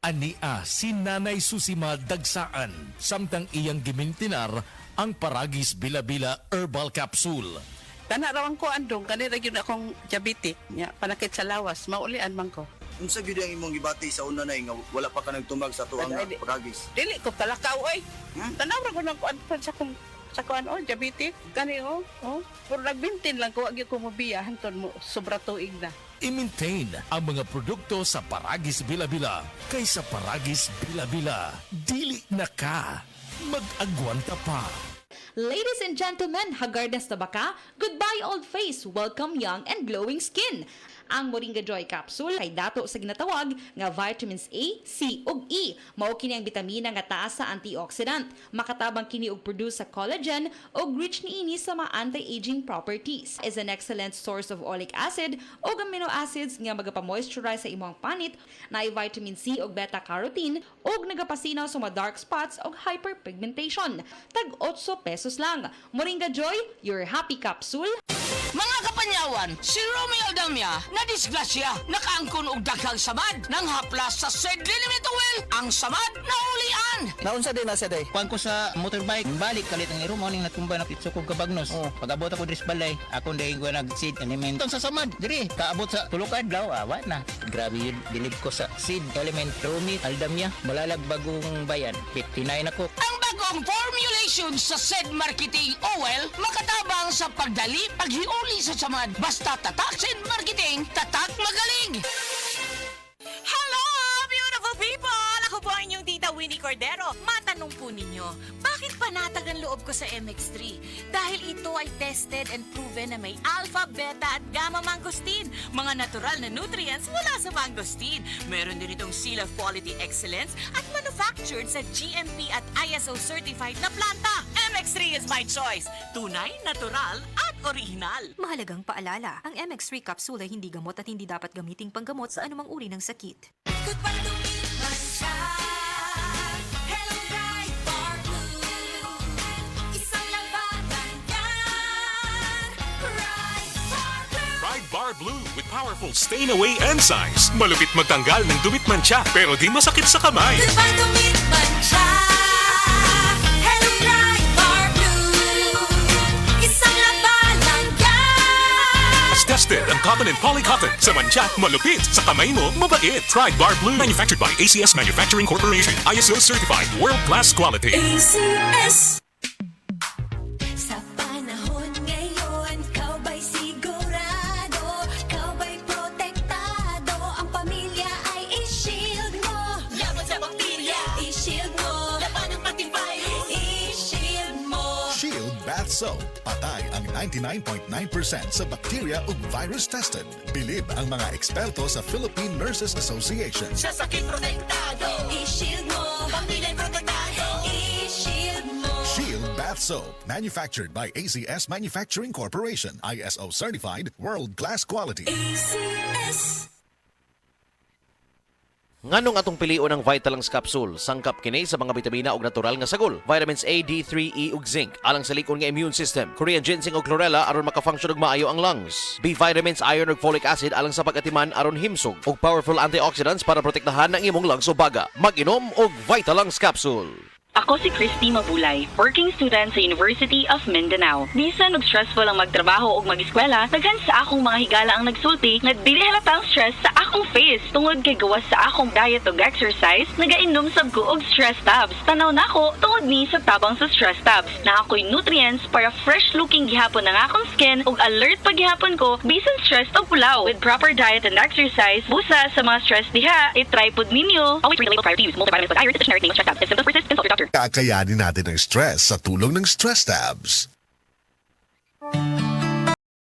Ania si Nanay Susima Dagsaan, samtang iyang gimintinar ang Paragis Bila-Bila Herbal Capsule. Tanarawan ko andong, kanina yun akong diabetic, ya, panakit sa lawas, maulian man ko. Unsa gyud ang imong gibati sa una nay nga wala pa ka nagtumag sa tuang Ay, Paragis? Dili ko talakaw, oy. Tanawra ko ng kuan sa kuan, oh, diabetic. Kani, oh. Pero nagbintin lang ko, wag ko mobiya, hanton mo, sobra tuig na. I-maintain ang mga produkto sa Paragis Bila-Bila kaysa Paragis Bila-Bila. Dili na ka. Mag-agwanta pa. Ladies and gentlemen, hagardas na ba ka? Goodbye old face, welcome young and glowing skin. Ang Moringa Joy Capsule ay dato sa ginatawag nga vitamins A, C ug E. Mao kini ang bitamina nga taas sa antioxidant. Makatabang kini og produce sa collagen ug rich niini sa mga anti-aging properties. Is an excellent source of oleic acid ug amino acids nga magapamoisturize sa imong panit. Naay vitamin C ug beta-carotene ug nagapasinaw sa mga dark spots ug hyperpigmentation. Tag 8 pesos lang. Moringa Joy, your happy capsule. Mga kapanyawan, si Romeo Damia na disgrasya nakaangkon og daghang samad nang haplas sa Sed Limit Oil ang samad na ulian. Naunsa din na siya day? Kuan ko sa motorbike, balik kalit ang iro mo ning natumba na pitso kog kabagnos. Pag-abot ako dris balay, ako dahil ko nag-seed element sa samad. Diri, kaabot sa tulok adlaw, awa na. Grabe yun, bilib ko sa seed element Romy Aldamia, mulalag bagong bayan. 59 ako. Ang bagong formulation sa Sed Marketing Oil makatabang sa pagdali, paghiuli sa samad. Basta tatak Sed Marketing, tatak magaling. Hello, beautiful people! Ako po ang inyong tita Winnie Cordero. Matanong po ninyo, bakit panatag ang loob ko sa MX3? Dahil ito ay tested and proven na may alpha, beta at gamma mangosteen. Mga natural na nutrients mula sa mangosteen. Meron din itong Seal of Quality Excellence at manufactured sa GMP at ISO certified na planta. MX3 is my choice. Tunay, natural at original. Mahalagang paalala, ang MX3 capsule ay hindi gamot at hindi dapat gamiting panggamot sa anumang uri ng sakit. Goodbye to me, Mancha. Hello, bright bar blue. Isang labanan yan. Bright bar blue. Pride Bar Blue with powerful stain-away enzymes. Malupit magtanggal ng dumit mancha pero di masakit sa kamay. Goodbye to me, Mancha. Hello, bright bar blue. Isang labanan yan. As tested ang cotton and polycotton. Sa mancha, malupit. Sa kamay mo, mabait. Pride Bar Blue. Manufactured by ACS Manufacturing Corporation. ISO certified. World-class quality. ACS. Sa panahon ngayon, kau ba'y sigurado? Kau ba'y protektado? Ang pamilya ay i-shield mo. Laban sa bakterya, i-shield mo. Laban ng pati virus, i-shield mo. Shield Bath Soap. Patay ang 99.9% sa bacteria ug virus tested. Bilib ang mga eksperto sa Philippine Nurses Association. Sa sakit protektado, i-shield mo. Pamilya protektado, i-shield mo. Shield Bath Soap. Manufactured by ACS Manufacturing Corporation. ISO certified. World-class quality. ACS. Nganong atong pilion ang Vitalangs Capsule, sangkap kini sa mga bitamina ug natural nga sagol, vitamins A, D3, E ug zinc, alang sa likon nga immune system, Korean ginseng ug chlorella aron makafunction ug maayo ang lungs, B vitamins, iron ug folic acid alang sa pag-atiman aron himsog, ug powerful antioxidants para protektahan ang imong lungs ug baga. Mag-inom og Vitalangs Capsule. Ako si Christy Mabulay, working student sa University of Mindanao. Bisan og stressful ang magtrabaho ug mag-eskwela, daghan sa akong mga higala ang nagsulti nga dili halata ang stress sa akong face tungod kay gawas sa akong diet ug exercise, nagainom sab ko og stress tabs. Tanaw nako tungod ni sa tabang sa stress tabs. Na ako'y nutrients para fresh looking gihapon ang akong skin ug alert pa gihapon ko bisan stress ug pulaw. With proper diet and exercise, busa sa mga stress diha, i-try pud ninyo. Always read the label prior to use. Multivitamins with iron, the generic name of stress tabs. If symptoms persist, consult your doctor. Kakayanin natin ang stress sa tulong ng Stress Tabs.